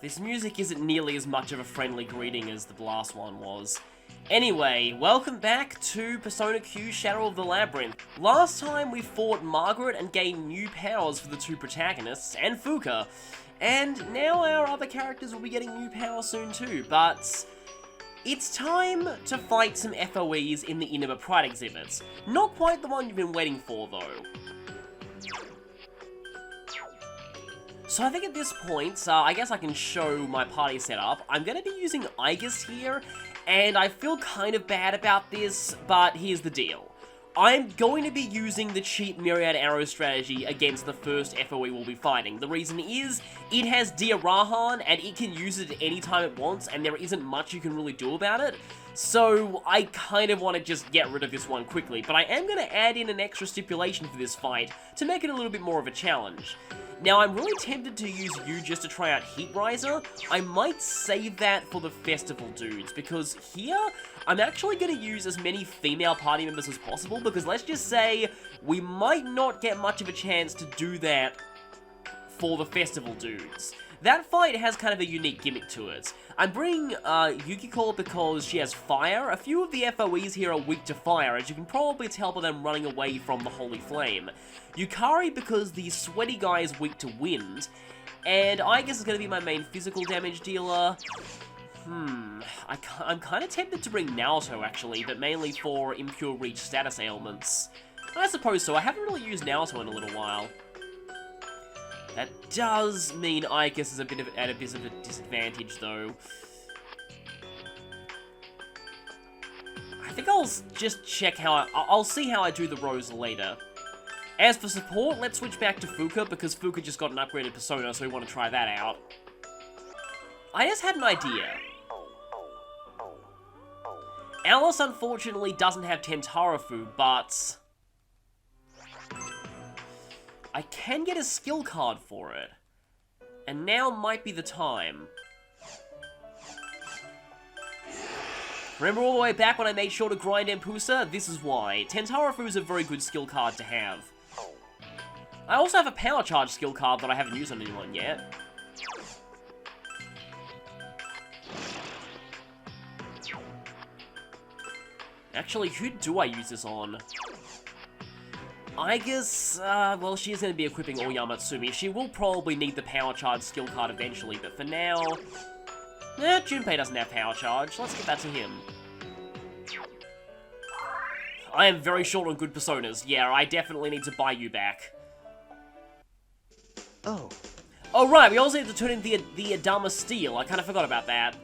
This music isn't nearly as much of a friendly greeting as the last one was. Anyway, welcome back to Persona Q Shadow of the Labyrinth. Last time we fought Margaret and gained new powers for the two protagonists, and Fuka. And now our other characters will be getting new powers soon too, but it's time to fight some F.O.Es in the Inaba Pride exhibits. Not quite the one you've been waiting for though. So I think at this point, I guess I can show my party setup. I'm going to be using Aigis here, and I feel kind of bad about this, but here's the deal. I'm going to be using the cheap Myriad Arrow strategy against the first F.O.E we'll be fighting. The reason is, it has Dia Rahan, and it can use it at any time it wants, and there isn't much you can really do about it. So I kind of want to just get rid of this one quickly, but I am going to add in an extra stipulation for this fight to make it a little bit more of a challenge. Now, I'm really tempted to use you just to try out Heat Riser. I might save that for the festival dudes, because here, I'm actually going to use as many female party members as possible, because let's just say, we might not get much of a chance to do that for the festival dudes. That fight has kind of a unique gimmick to it. I'm bringing Yukiko because she has fire. A few of the F.O.Es here are weak to fire, as you can probably tell by them running away from the Holy Flame. Yukari because the sweaty guy is weak to wind. And I guess is going to be my main physical damage dealer. I'm kind of tempted to bring Naoto actually, but mainly for impure reach status ailments. I suppose so. I haven't really used Naoto in a little while. That does mean Aigis is at a bit of a disadvantage, though. I think I'll just check how I'll see how I do the Rose later. As for support, let's switch back to Fuka, because Fuka just got an upgraded persona, so we want to try that out. I just had an idea. Alice, unfortunately, doesn't have Tentarafu, but I can get a skill card for it. And now might be the time. Remember all the way back when I made sure to grind Empusa? This is why. Tentarafu is a very good skill card to have. I also have a power charge skill card that I haven't used on anyone yet. Actually, who do I use this on? Aigis, well, she is going to be equipping Oyama Tsumi. She will probably need the Power Charge skill card eventually, but for now... Junpei doesn't have Power Charge. Let's get that to him. I am very short on good personas. Yeah, I definitely need to buy you back. Oh. Oh, right, we also need to turn in the Adama Steel. I kind of forgot about that.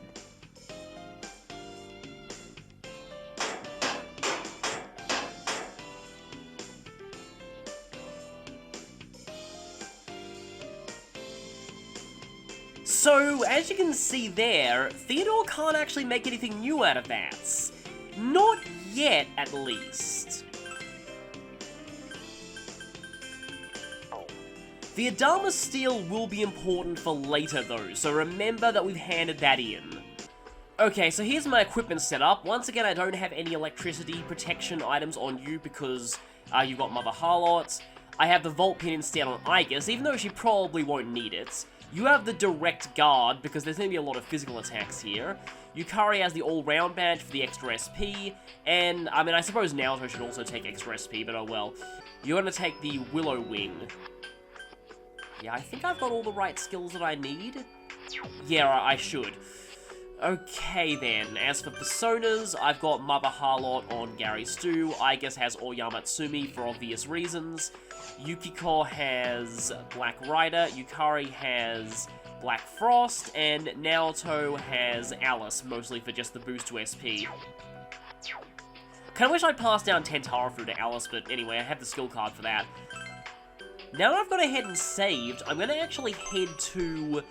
So, as you can see there, Theodore can't actually make anything new out of that. Not yet, at least. The Adama Steel will be important for later though, so remember that we've handed that in. Okay, so here's my equipment setup. Once again, I don't have any electricity protection items on you because you've got Mother Harlot. I have the Volt Pin instead on Aigis, even though she probably won't need it. You have the Direct Guard, because there's going to be a lot of physical attacks here. Yukari has the All-Round Badge for the extra SP, and, I mean, I suppose Naoto should also take extra SP, but oh well. You're going to take the Willow Wing. Yeah, I think I've got all the right skills that I need. Yeah, I should. Okay then, as for personas, I've got Mother Harlot on Gary Stu, Aigis has Oyama Tsumi for obvious reasons, Yukiko has Black Rider, Yukari has Black Frost, and Naoto has Alice, mostly for just the boost to SP. Kinda wish I'd passed down Tentarafu to Alice, but anyway, I have the skill card for that. Now that I've gone ahead and saved, I'm gonna actually head to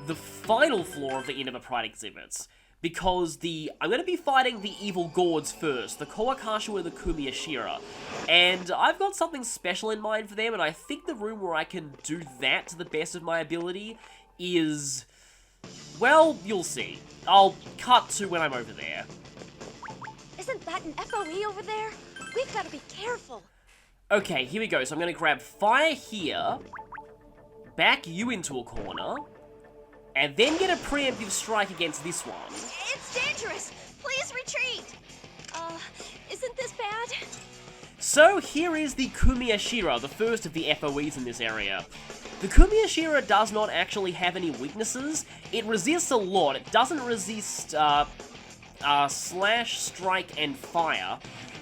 the final floor of the Inaba Pride exhibits, because I'm going to be fighting the evil gourds first, the Kawakashu and the Kumiyashira, and I've got something special in mind for them, and I think the room where I can do that to the best of my ability is, well, you'll see. I'll cut to when I'm over there. Isn't that an F.O.E over there? We've got to be careful. Okay, here we go. So I'm going to grab fire here, back you into a corner, and then get a preemptive strike against this one. It's dangerous. Please retreat. Isn't this bad? So here is the Kumiyashira, the first of the FOEs in this area. The Kumiyashira does not actually have any weaknesses. It resists a lot. It doesn't resist Slash, Strike, and Fire.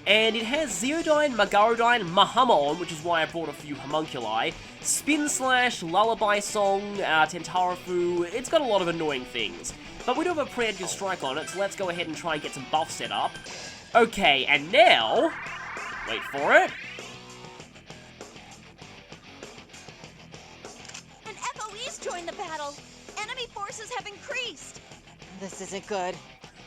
And it has Zeodyne, Magarodine, Mahamon, which is why I brought a few homunculi, Spin Slash, Lullaby Song, Tentarafu. It's got a lot of annoying things. But we do have a preemptive strike on it, so let's go ahead and try and get some buffs set up. Okay, and now... wait for it. An FOE's joined the battle. Enemy forces have increased. This isn't good.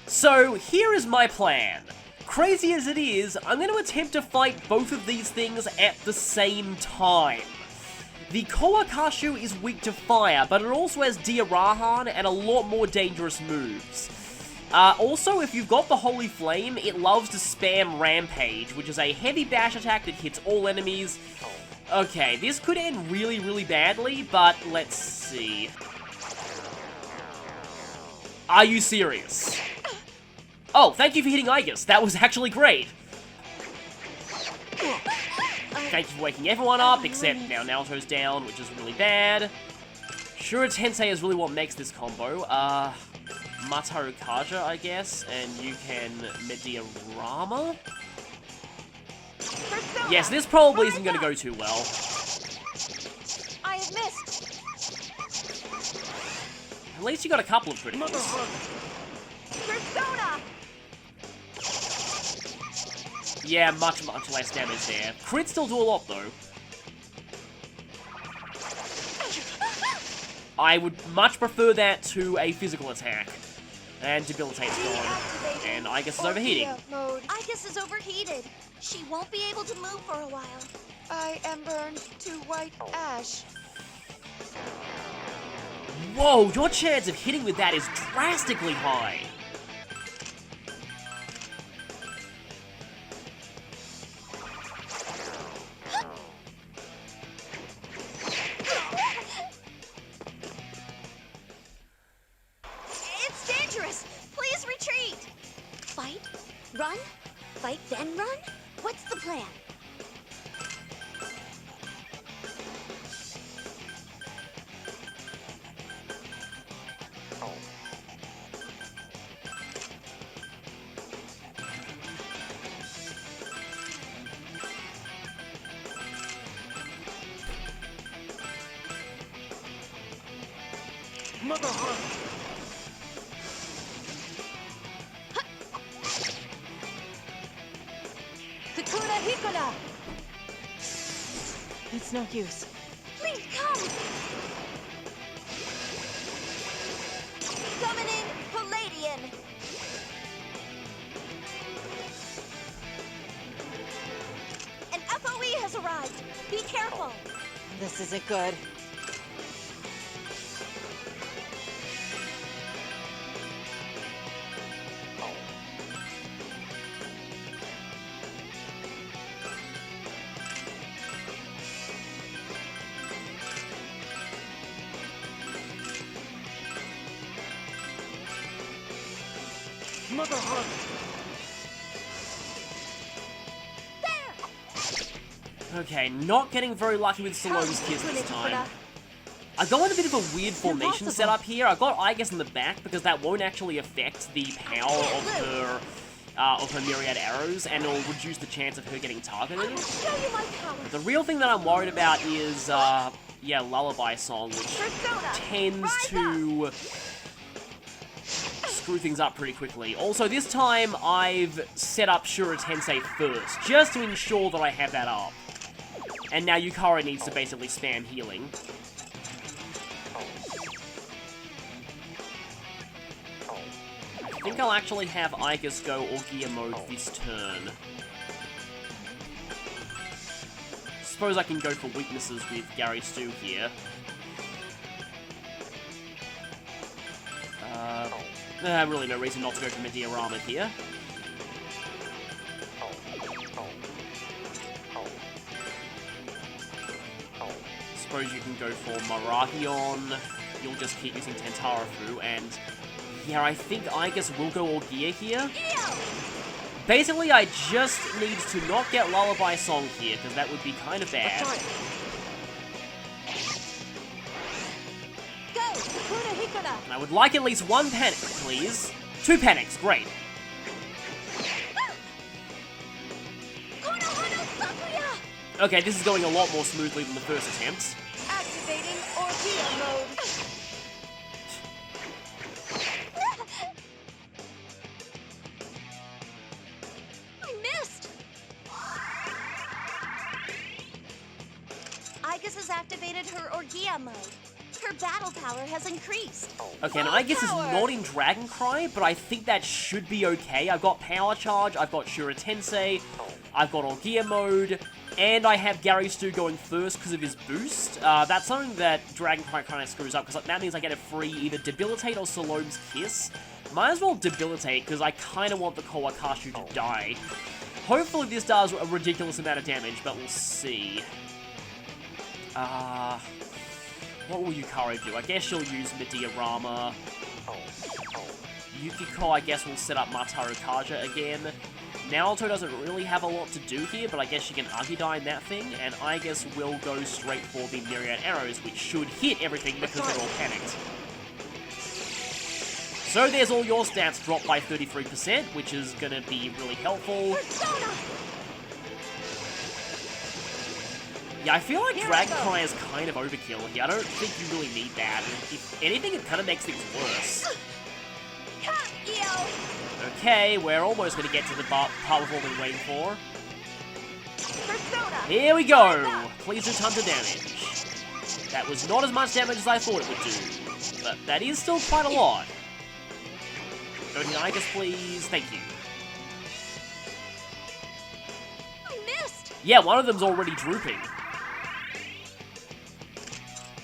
So, here is my plan. Crazy as it is, I'm going to attempt to fight both of these things at the same time. The Kawakashu is weak to fire, but it also has Diarahan and a lot more dangerous moves. Also, if you've got the Holy Flame, it loves to spam Rampage, which is a heavy bash attack that hits all enemies. Okay, this could end really, really badly, but let's see. Are you serious? Oh, thank you for hitting Aegis. That was actually great. Thank you for waking everyone up, except now Naoto's down, which is really bad. Shura Tensei is really what makes this combo. Mataru Kaja, I guess, and you can Mediarama? Yes, this probably isn't going to go too well. I have missed. At least you got a couple of criticals. Persona! Yeah, much less damage there. Crits still do a lot, though. I would much prefer that to a physical attack. And Debilitate's gone. And Aegis is overheating. Aegis is overheated. She won't be able to move for a while. I am burned to white ash. Whoa, your chance of hitting with that is drastically high. It's dangerous. Please retreat. Fight? Run? Fight then run? What's the plan? Kakuna Hikona! It's no use. Please come! Summoning Palladian! An FOE has arrived! Be careful! This isn't good. Okay, not getting very lucky with Salome's Kiss this time. I go in a bit of a weird formation setup here. I got Aegis in the back because that won't actually affect the power of her myriad arrows, and it'll reduce the chance of her getting targeted. Show you my power! The real thing that I'm worried about is, yeah, Lullaby Song, which tends to screw things up pretty quickly. Also, this time I've set up Shura Tensei first, just to ensure that I have that up. And now Yukara needs to basically spam healing. I think I'll actually have Aegis go Augear mode this turn. Suppose I can go for weaknesses with Gary Stu here. Really no reason not to go for Mediarama here. Suppose you can go for Marahion. you'll just keep using Tentara through, and yeah, I think Aigis will go all gear here. Ew! Basically, I just need to not get Lullaby Song here, because that would be kind of bad. Go! Hikuna Hikuna! I would like at least one panic, please. 2 panics, great. Konohana Sakuya! Okay, this is going a lot more smoothly than the first attempt. Activating Ordeal mode. I missed! Aigis has activated her Orgia mode. Her battle power has increased. Okay, and Aigis is not in Dragon Cry, but I think that should be okay. I've got Power Charge, I've got Shura Tensei, I've got Orgia mode, and I have Gary Stu going first because of his boost. That's something that Dragon Cry kind of screws up, because that means I get a free either Debilitate or Salome's Kiss. Might as well Debilitate, because I kind of want the Kawakashu to die. Hopefully this does a ridiculous amount of damage, but we'll see. What will Yukari do? I guess she'll use Mediarama. Yukiko, I guess, will set up Mataru Kaja again. Naruto doesn't really have a lot to do here, but I guess she can Agidine that thing, and I guess will go straight for the Myriad Arrows, which should hit everything because they're all panicked. So there's all your stats dropped by 33%, which is going to be really helpful. Yeah, I feel like Dragon Cry is kind of overkill here. I don't think you really need that. If anything, it kind of makes things worse. Okay, we're almost going to get to the part we've all been waiting for. Here we go! Please do tons of damage. That was not as much damage as I thought it would do, but that is still quite a lot. Go to Aigis, please. Thank you. I missed! Yeah, one of them's already drooping.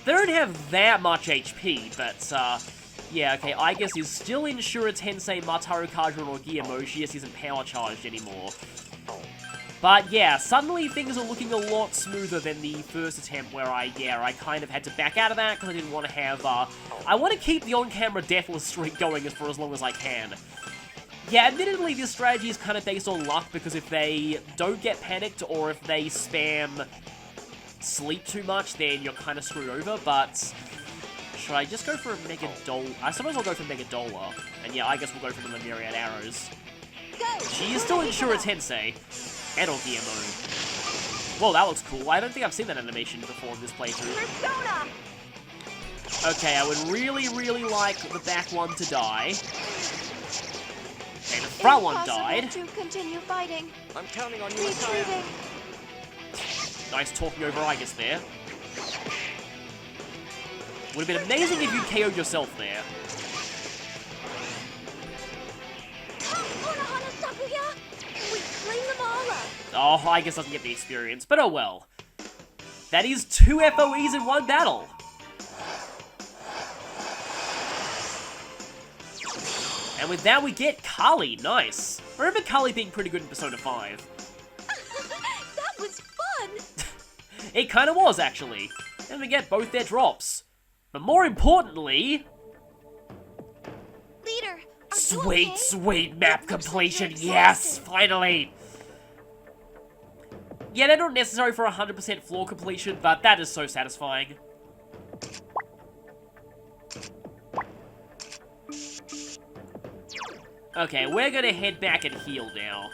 They don't have that much HP, but, yeah, okay, Aigis is still in Shura Tensei, Mataru Kaja, and Orgia mode. She just isn't power charged anymore. But, yeah, suddenly things are looking a lot smoother than the first attempt where I kind of had to back out of that because I didn't want to have, I want to keep the on-camera deathless streak going for as long as I can. Yeah, admittedly, this strategy is kind of based on luck because if they don't get panicked or if they spam sleep too much, then you're kind of screwed over, but should I just go for a Mega Dola? I suppose I'll go for Mega Dola, and yeah, I guess we'll go for the Myriad Arrows. She is still in Shura Tensei, and Orgia mode. Whoa, that looks cool. I don't think I've seen that animation before in this playthrough. Okay, I would really, really like the back one to die. And the front one died. To continue fighting. I'm counting on you, Retreating. Nice talking over Aigis there. Would have been amazing if you KO'd yourself there. Konohana Sakuya! We clean them all up! Oh, Aigis doesn't get the experience, but oh well. That is 2 FOEs in one battle. And with that, we get Kali. Nice. I remember Kali being pretty good in Persona 5. That was fun! It kind of was, actually. And we get both their drops. But more importantly... Leader, are you Sweet, okay? sweet map completion. Yes, finally. Yeah, they're not necessary for 100% floor completion, but that is so satisfying. Okay, we're gonna head back and heal now.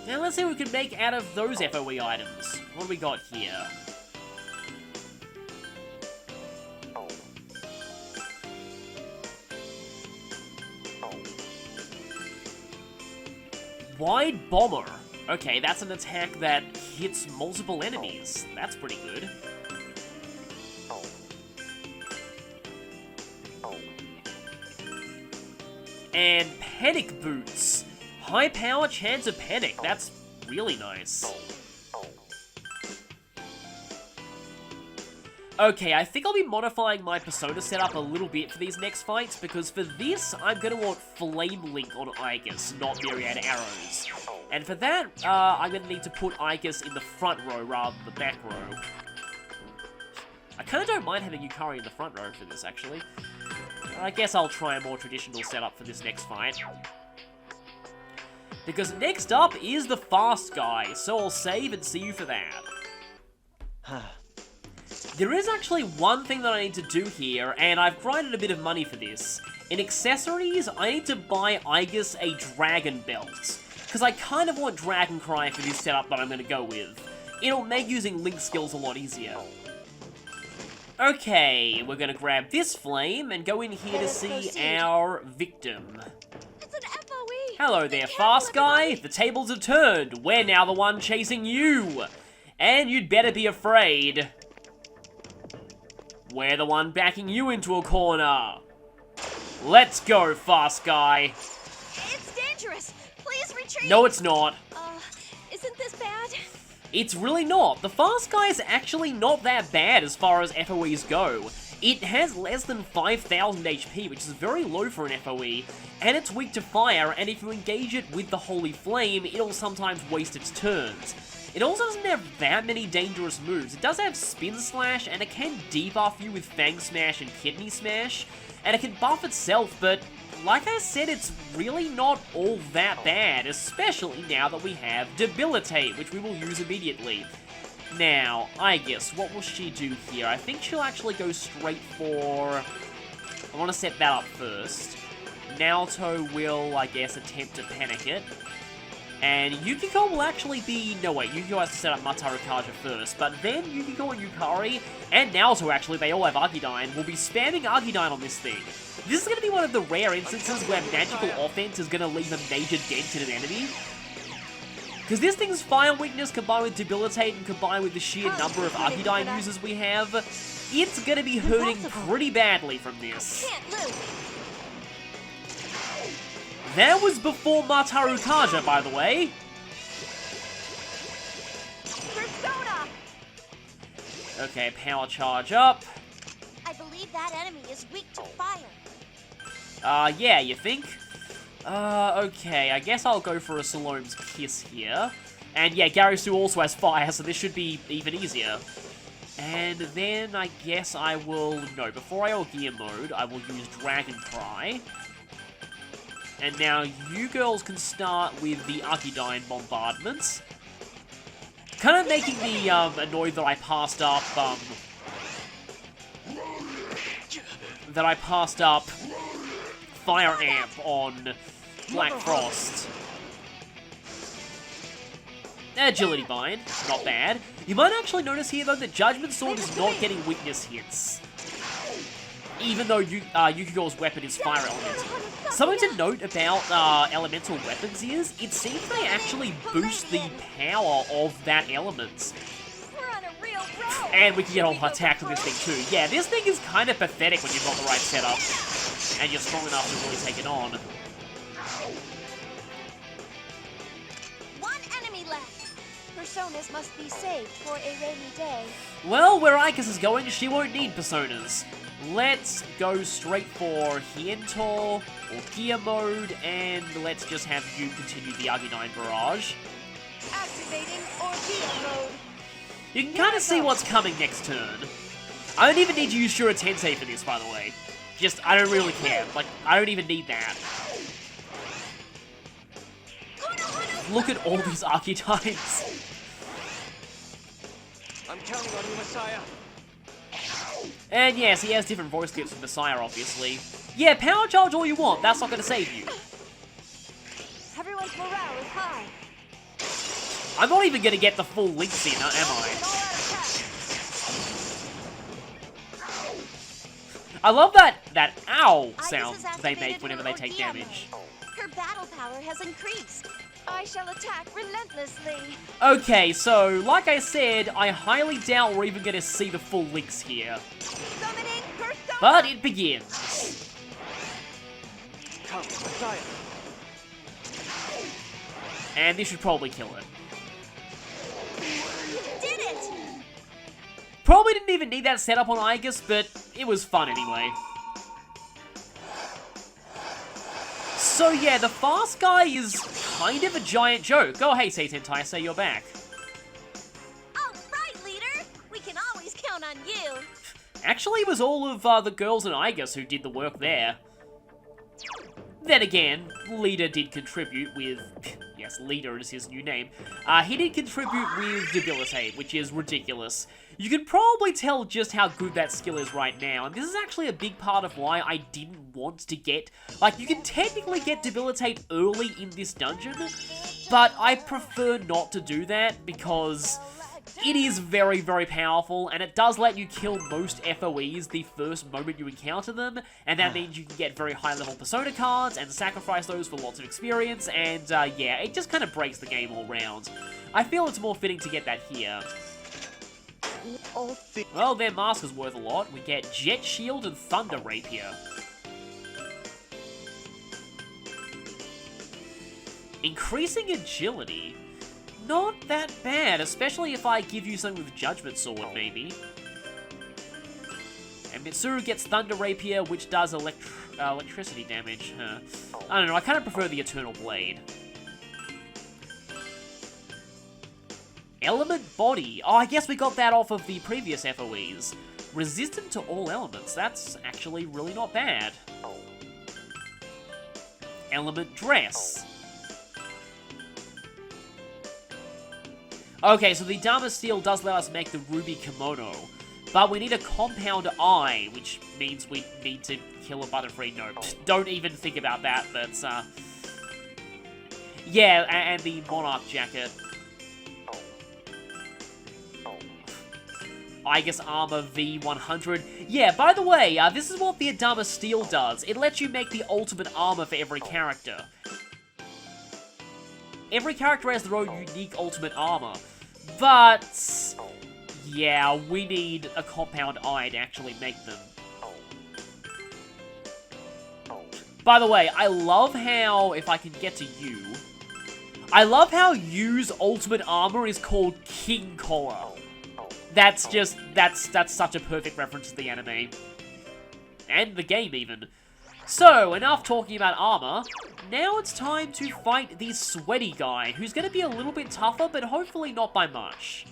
Now let's see what we can make out of those FOE items. What do we got here? Wide Bomber. Okay, that's an attack that hits multiple enemies. That's pretty good. And Panic Boots. High power chance of panic. That's really nice. Okay, I think I'll be modifying my persona setup a little bit for these next fights, because for this, I'm going to want Flame Link on Aegis, not Myriad Arrows. And for that, I'm going to need to put Aegis in the front row rather than the back row. I kind of don't mind having Yukari in the front row for this, actually. I guess I'll try a more traditional setup for this next fight. Because next up is the fast guy, so I'll save and see you for that. There is actually one thing that I need to do here, and I've grinded a bit of money for this. In accessories, I need to buy Aegis a dragon belt, because I kind of want Dragon Cry for this setup that I'm going to go with. It'll make using Link skills a lot easier. Okay, we're going to grab this flame and go in here to see our victim. It's an F.O.E. Hello there, fast guy. The tables have turned. We're now the one chasing you. And you'd better be afraid. We're the one backing you into a corner. Let's go, fast guy. It's dangerous. Please retreat. No, it's not. Isn't this bad? It's really not. The fast guy is actually not that bad as far as FOEs go. It has less than 5,000 HP, which is very low for an FOE, and it's weak to fire, and if you engage it with the Holy Flame, it'll sometimes waste its turns. It also doesn't have that many dangerous moves. It does have Spin Slash, and it can debuff you with Fang Smash and Kidney Smash, and it can buff itself, but like I said, it's really not all that bad, especially now that we have Debilitate, which we will use immediately. Now, Aegis, what will she do here? I think she'll actually go straight for... I want to set that up first. Naoto will, I guess, attempt to panic it. And Yukiko will actually be... No, wait, Yukiko has to set up Mataru Kaja first. But then Yukiko and Yukari, and Naoto actually, they all have Argidyne, will be spamming Argidyne on this thing. This is going to be one of the rare instances where magical offense is going to leave a major dent in an enemy. Because this thing's fire weakness combined with Debilitate and combined with the sheer number of Argidyne users we have, it's going to be hurting pretty badly from this. That was before Mataru Kaja, by the way. Persona! Okay, power charge up. I believe that enemy is weak to fire. Yeah, you think? Okay, I guess I'll go for a Salome's Kiss here. And yeah, Garisu also has fire, so this should be even easier. And then I guess I will... No, before I go Gear Mode, I will use Dragon Cry. And now you girls can start with the Argidyne bombardments. Kind of making me annoyed that I passed up Fire Amp on Black Frost. Agility Bind, not bad. You might actually notice here though that Judgment Sword is not getting weakness hits. Even though Yukiko's weapon is fire elemental. Something to note about elemental weapons is, it seems they actually boost the power of that element. We're on a real roll. And we can get all attacked with this thing too. Yeah, this thing is kind of pathetic when you've got the right setup. And you're strong enough to really take it on. One enemy left. Personas must be saved for a rainy day. Well, where Aegis is going, she won't need personas. Let's go straight for Hiento or Gear Mode, and let's just have you continue the Argidyne barrage. Activating Ordeal mode. You can kind of see what's coming next turn. I don't even need to use Shura Tensei for this, by the way. Just, I don't really care. Like, I don't even need that. Look at all these Argidynes. I'm counting on you, Messiah. And yes, he has different voice clips with Messiah, obviously. Yeah, power charge all you want, that's not going to save you. Everyone's morale is high. I'm not even going to get the full links in, am I? I love that ow sound they make whenever they take damage. Her battle power has increased. I shall attack relentlessly. Okay, so, like I said, I highly doubt we're even going to see the full links here. Summoning Persona. But it begins. Come, Messiah. And this should probably kill it. Did it! Probably didn't even need that setup on Aegis, but it was fun anyway. So yeah, the fast guy is kind of a giant joke. Oh hey, Satan Taisei, you're back. All right, leader. We can always count on you. Actually, it was all of the girls in Aegis who did the work there. Then again, Leader did contribute with... Yes, Leader is his new name. He did contribute with Debilitate, which is ridiculous. You can probably tell just how good that skill is right now, and this is actually a big part of why I didn't want to get... Like, you can technically get Debilitate early in this dungeon, but I prefer not to do that because... It is very, very powerful, and it does let you kill most F.O.Es the first moment you encounter them, and that means you can get very high-level Persona cards, and sacrifice those for lots of experience, and yeah, it just kind of breaks the game all round. I feel it's more fitting to get that here. Well, their mask is worth a lot. We get Jet Shield and Thunder Rapier. Increasing agility. Not that bad, especially if I give you something with Judgment Sword, maybe. And Mitsuru gets Thunder Rapier, which does electricity damage. I don't know, I kind of prefer the Eternal Blade. Element Body. Oh, I guess we got that off of the previous F.O.Es. Resistant to all elements. That's actually really not bad. Element Dress. Okay, so the Dharma Steel does let us make the Ruby Kimono, but we need a Compound Eye, which means we need to kill a Butterfree. No, don't even think about that, but, yeah, and the Monarch Jacket. Aegis Armor V100. Yeah, by the way, this is what the Adama Steel does. It lets you make the ultimate armor for every character. Every character has their own unique ultimate armor. But, yeah, we need a Compound Eye to actually make them. By the way, I love how, if I can get to you, I love how Yu's ultimate armor is called King Collar. That's just, that's such a perfect reference to the anime. And the game, even. So, enough talking about armor. Now it's time to fight the sweaty guy, who's going to be a little bit tougher, but hopefully not by much.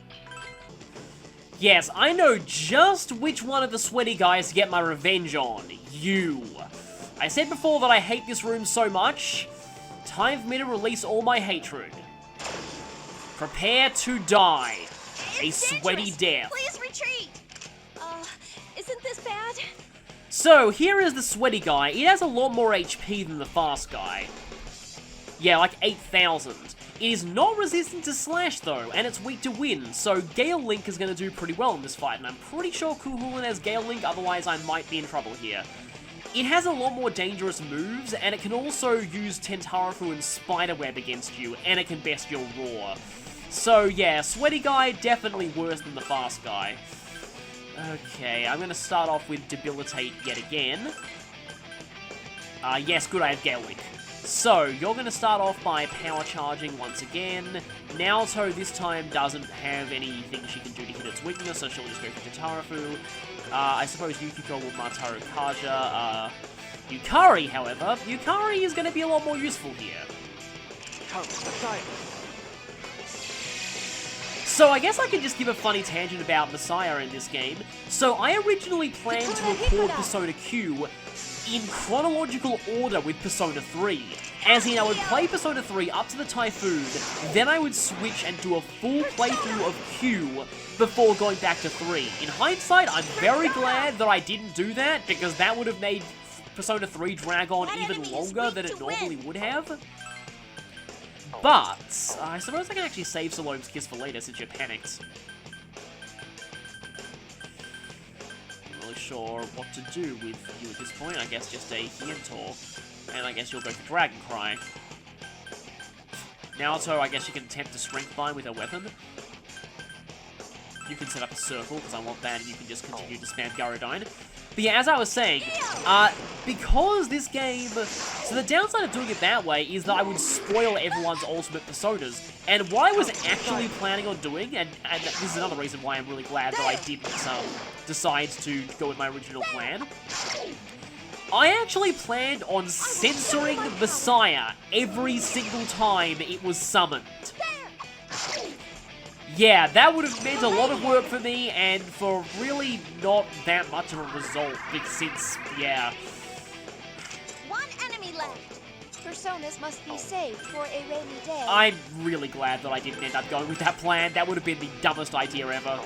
Yes, I know just which one of the sweaty guys to get my revenge on. You. I said before that I hate this room so much. Time for me to release all my hatred. Prepare to die. It's a sweaty dangerous. death. Please retreat. Isn't this bad? So, here is the sweaty guy. It has a lot more HP than the fast guy. Yeah, like 8,000. It is not resistant to Slash, though, and it's weak to Wind, so Gale Link is going to do pretty well in this fight, and I'm pretty sure Kuhulin has Gale Link, otherwise I might be in trouble here. It has a lot more dangerous moves, and it can also use Tentarafu and Spiderweb against you, and it can Bestial Roar. So, yeah, sweaty guy, definitely worse than the fast guy. Okay, I'm going to start off with Debilitate yet again. Yes, good, I have Gale Link. So, you're going to start off by Power Charging once again. Naoto this time doesn't have anything she can do to hit its weakness, so she'll just go for Tentarafu. I suppose Yukiko will Mataru Kaja. Yukari, however, Yukari is going to be a lot more useful here. Come, Messiah. So I guess I can just give a funny tangent about Messiah in this game. So I originally planned to record Persona Q in chronological order with Persona 3. As in, I would play Persona 3 up to the Typhoon, then I would switch and do a full playthrough of Q before going back to 3. In hindsight, I'm very glad that I didn't do that, because that would have made Persona 3 drag on even longer than it normally would have. But, I suppose I can actually save Salome's Kiss for later since you're panicked. Not really sure what to do with you at this point. I guess just a Hientor. And I guess you'll go for Dragon Cry. Naoto, I guess you can attempt to Strength Bind with a weapon. You can set up a circle, because I want that, and you can just continue to spam Gyrodyne. But yeah, as I was saying, because this game So the downside of doing it that way is that I would spoil everyone's ultimate personas. And what I was actually planning on doing, and this is another reason why I'm really glad that I didn't decide to go with my original plan, I actually planned on censoring Messiah every single time it was summoned. Yeah, that would have meant a lot of work for me, and for really not that much of a result, since, yeah. One enemy left. Personas must be saved for a rainy day. I'm really glad that I didn't end up going with that plan. That would have been the dumbest idea ever.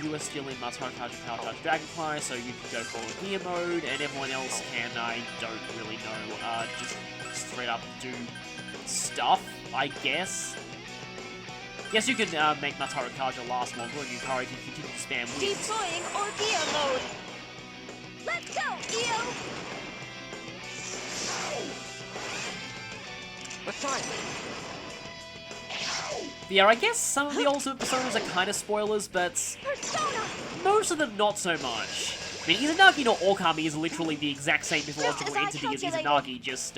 You are still in Matsuro Kaja Power Charge Dragonfly, so you can go for gear mode, and everyone else can, I don't really know, just straight up do stuff, I guess. Yes, you can make Matsuro Kaja last longer, and Yukari can continue to spam wins. Deploying Orgia mode. Let's go, Io! Messiah! Yeah, I guess some of the ultimate personas are kind of spoilers, but Persona! most of them not so much. I mean, Izanagi no Okami is literally the exact same mythological entity as Izanagi, just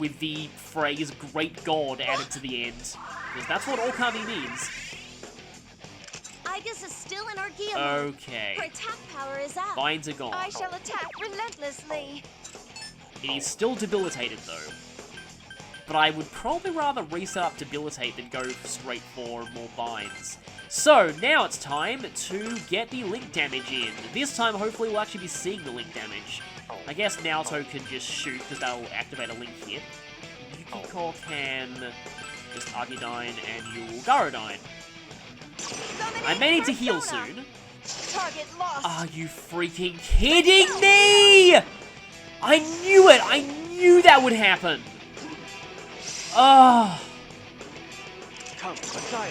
with the phrase Great God added to the end. Because that's what Okami means. Aigis is still in Orgia mode. Okay. Her attack power is up. Vines are gone. I shall attack relentlessly. It is still debilitated, though. But I would probably rather reset up Debilitate than go straight for more Vines. So, now it's time to get the Link damage in. This time, hopefully, we'll actually be seeing the Link damage. I guess Naoto can just shoot, because that'll activate a Link hit. Yukiko can just Argidyne and you'll Garodyne. I may need to heal soon. Target lost. Are you freaking kidding me? I knew it! I knew that would happen! Oh. Come, Messiah!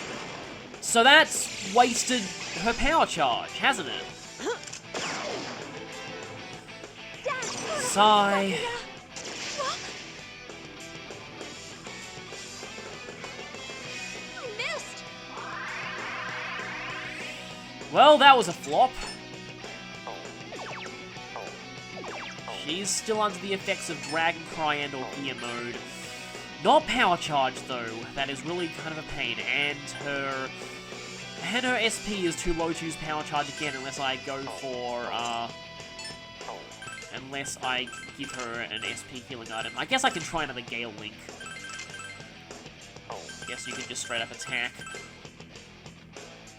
So that's wasted her power charge, hasn't it? Sigh. I missed. Well, that was a flop. She's still under the effects of Dragon Cry and or Gear mode. Not power charge though. That is really kind of a pain. And her SP is too low to use power charge again unless I go for unless I give her an SP healing item. I guess I can try another Gale Link. Guess you can just straight up attack.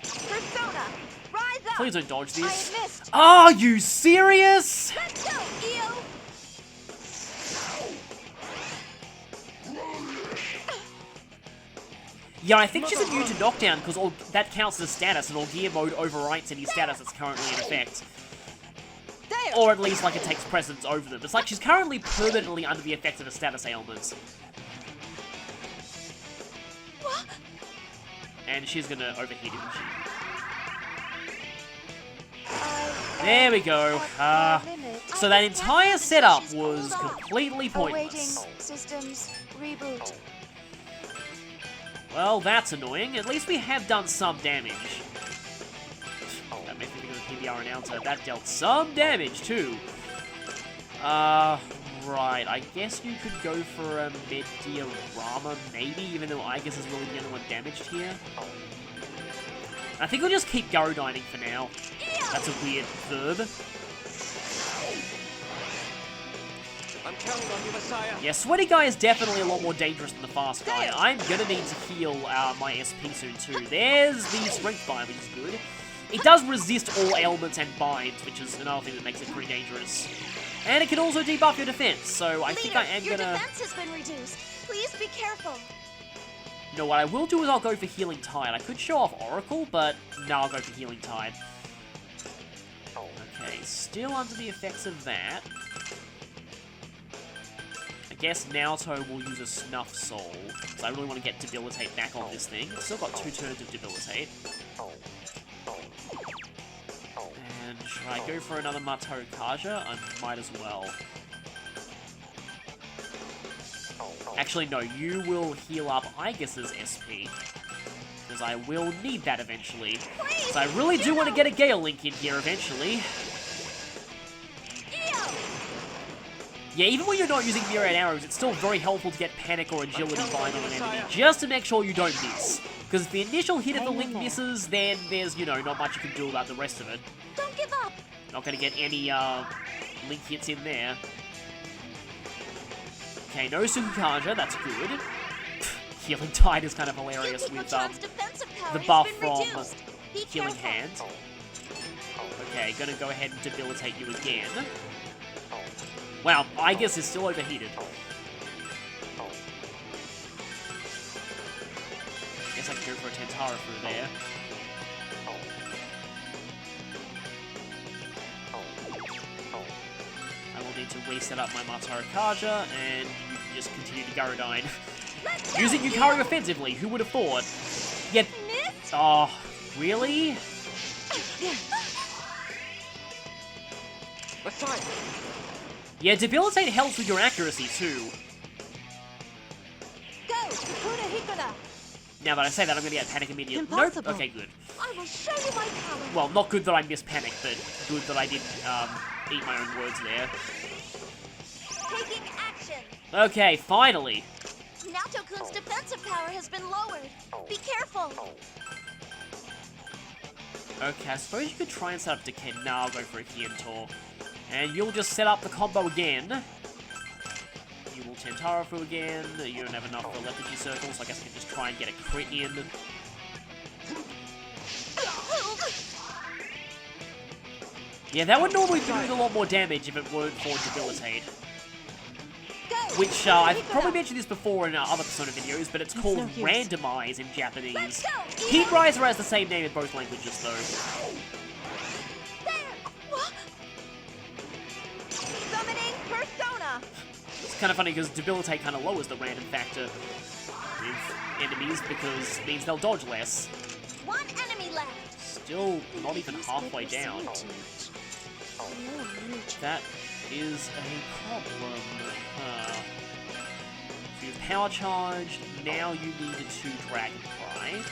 Persona, rise up. Please don't dodge this. I missed. Are you serious? Let's go, Io! Yeah, I think she's immune to knockdown because that counts as a status, and all gear mode overwrites any status that's currently in effect. There. Or at least, like, it takes precedence over them. It's like she's currently permanently under the effect of a status ailment. What? And she's gonna overheat, isn't she? I There we go. at my limit. So that entire setup was completely pointless. Awaiting systems reboot. Well, that's annoying. At least we have done some damage. That makes me think of the PBR announcer. That dealt some damage, too. Right. I guess you could go for a Mediarama, maybe, even though Aigis is really the only one damaged here. I think we'll just keep Garodyning for now. That's a weird verb. I'm counting on you, Messiah! Yeah, Sweaty Guy is definitely a lot more dangerous than the Fast Guy. I'm gonna need to heal my SP soon too. There's the Strength Bind, which is good. It does resist all ailments and binds, which is another thing that makes it pretty dangerous. And it can also debuff your defense, so I think I am your gonna... defense has been reduced. Please be careful. You know, what I will do is I'll go for Healing Tide. I could show off Oracle, but no, I'll go for Healing Tide. Okay, still under the effects of that. I guess Naoto will use a Snuff Soul, because I really want to get Debilitate back on this thing. Still got 2 turns of Debilitate. And should I go for another Matsuro Kaja? I might as well. Actually, no, you will heal up Aigis' SP. Because I will need that eventually. So I really do want to get a Gale Link in here eventually. Yeah, even when you're not using myriad arrows, it's still very helpful to get panic or agility bind on an enemy, just to make sure you don't miss. Because if the initial hit of the link misses, then there's, you know, not much you can do about the rest of it. Don't give up. Not gonna get any, link hits in there. Okay, no Sukukaja, that's good. Healing Tide is kind of hilarious with, the buff from Healing Hand. Okay, gonna go ahead and debilitate you again. Wow, Aegis is still overheated. Guess I can go for a Tentara through there. I will need to reset up my Mataro Kaja, and you can just continue to Garodine. Using Yukari offensively, who would have thought? Yet... Oh, really? Messiah! Yeah, Debilitate helps with your accuracy, too. Go, Hikuna Hikuna. Now that I say that, I'm gonna get Panic immediately. Impossible. Nope. Okay, good. I will show you my power. Well, not good that I missed Panic, but good that I did, eat my own words there. Taking action. Okay, finally. Naoto-kun's defensive power has been lowered. Be careful. Okay, I suppose you could try and set up Decay. No, I'll go for a Kientor. And you'll just set up the combo again. You will Tentara through again. You don't have enough for Lethargy Circle, so I guess I can just try and get a crit in. Yeah, that would normally be doing a lot more damage if it weren't for Debilitate. Which, I've probably mentioned this before in other Persona videos, but it's called Randomize in Japanese. Heat Riser has the same name in both languages, though. Summoning Persona. It's kind of funny because Debilitate kind of lowers the random factor with enemies because it means they'll dodge less. One enemy left. Still not even halfway down. That is a problem. So you've power charged, now you need to Dragon Cry.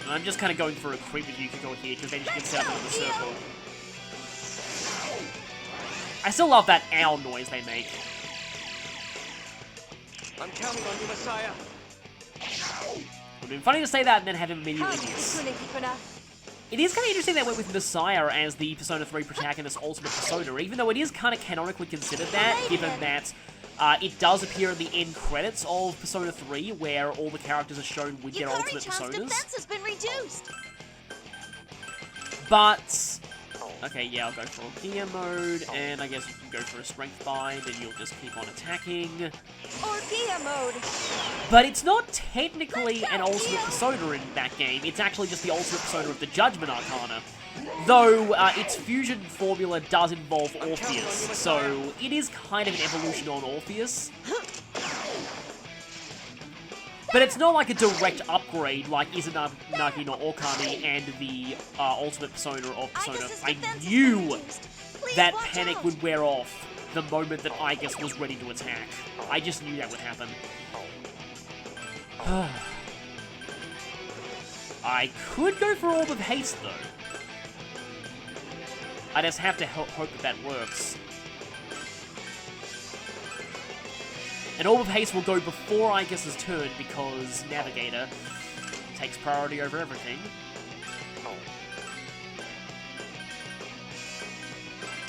And I'm just kind of going for a creep with Yukiko here, because then you can set up another circle. I still love that owl noise they make. I'm counting on you, Messiah! It would have been funny to say that and then have him immediately miss. Hikuna Hikuna. It is kind of interesting they went with Messiah as the Persona 3 protagonist ultimate persona, even though it is kind of canonically considered that, given that it does appear in the end credits of Persona 3, where all the characters are shown with their ultimate Yukari-chan's personas. defense has been reduced. But... Okay, yeah, I'll go for a gear mode, and I guess you can go for a strength bind, and you'll just keep on attacking. Or Gia mode. But it's not technically an ultimate persona in that game, it's actually just the ultimate persona of the Judgment Arcana. Though, its fusion formula does involve Orpheus, so it is kind of an evolution on Orpheus. But it's not like a direct upgrade like Izanagi no Okami and the ultimate persona of Persona. I knew that Panic would wear off the moment that Aegis was ready to attack. I just knew that would happen. I could go for Orb of Haste, though. I just have to hope that that works. And Orb of Haste will go before Aegis' turn because Navigator takes priority over everything.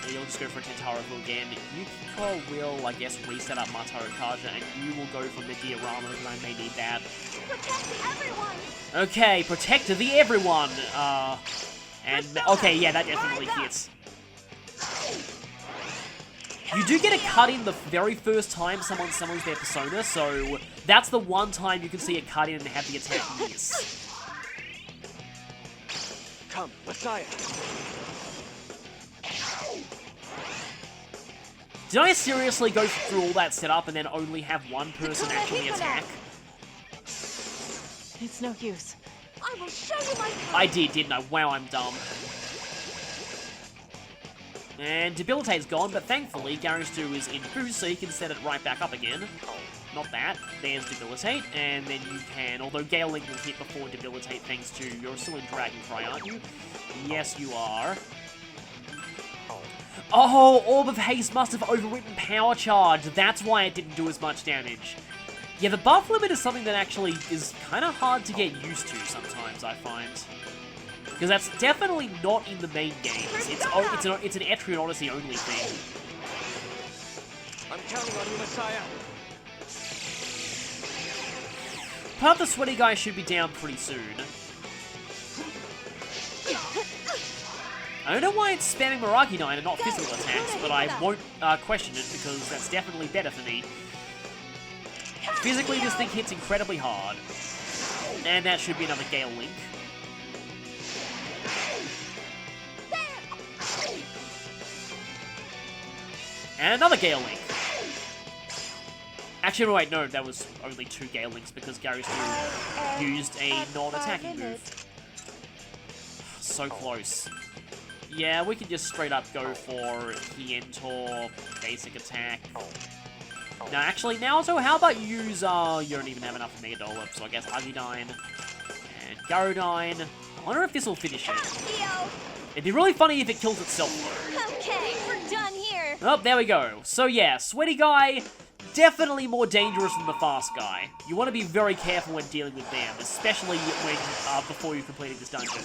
And you'll just go for a Tentara again. Yukiko will, I guess, reset up Mataro Kaja, and you will go for the Diorama because I may need that. Protect everyone. Okay, protect the everyone. And okay, yeah, that definitely hits. You do get a cut-in the very first time someone summons their persona, so that's the one time you can see a cut-in and have the attack miss. Come, Messiah! Did I seriously go through all that setup and then only have one person actually attack? It's no use. I will show you my power. I did, didn't I? Wow, I'm dumb. And Debilitate's gone, but thankfully Garage 2 is in boost, so you can set it right back up again. Not that. There's Debilitate, and then you can... Although Gale Link will hit before Debilitate thanks to... You're still in Dragon Cry, aren't you? Yes, you are. Oh, Orb of Haste must have overwritten Power Charge. That's why it didn't do as much damage. Yeah, the buff limit is something that actually is kind of hard to get used to sometimes, I find. Because that's definitely not in the main games. It's an Etrian Odyssey only thing. I'm counting on you, Messiah. Part of the sweaty guy should be down pretty soon. I don't know why it's spamming Mirage 9 and not physical attacks, but I won't question it because that's definitely better for me. Physically, this thing hits incredibly hard. And that should be another Gale Link. And another Gale Link. Actually, wait, no, that was only 2 Gale Links because Garage 2 used a non-attacking move. So close. Yeah, we can just straight up go for Hientor, basic attack. No, actually, Naoto, how about you use, you don't even have enough for Mega Dolip, so I guess Agudine and Garodine. I wonder if this will finish it. It'd be really funny if it kills itself, though. Okay, we're done here. Oh, there we go. So yeah, Sweaty Guy, definitely more dangerous than the Fast Guy. You want to be very careful when dealing with them, especially when, before you've completed this dungeon.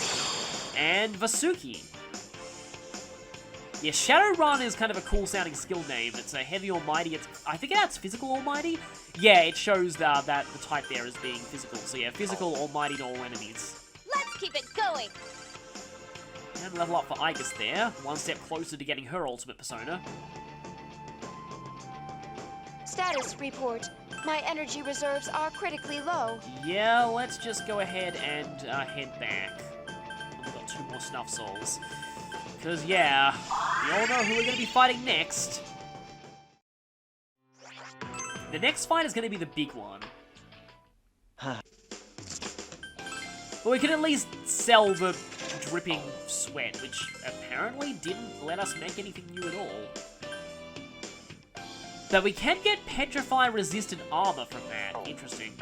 And Vasuki. Yeah, Shadowrun is kind of a cool sounding skill name. It's a heavy almighty. I think it adds physical almighty. Yeah, it shows that the type there is being physical. So yeah, physical almighty to all enemies. Let's keep it going. And level up for Aegis there. One step closer to getting her ultimate persona. Status report. My energy reserves are critically low. Yeah, let's just go ahead and head back. We've got 2 more Snuff Souls. Because, yeah, we all know who we're going to be fighting next. The next fight is going to be the big one. But we can at least sell the dripping sweat, which apparently didn't let us make anything new at all. But we can get petrify resistant armor from that. Interesting.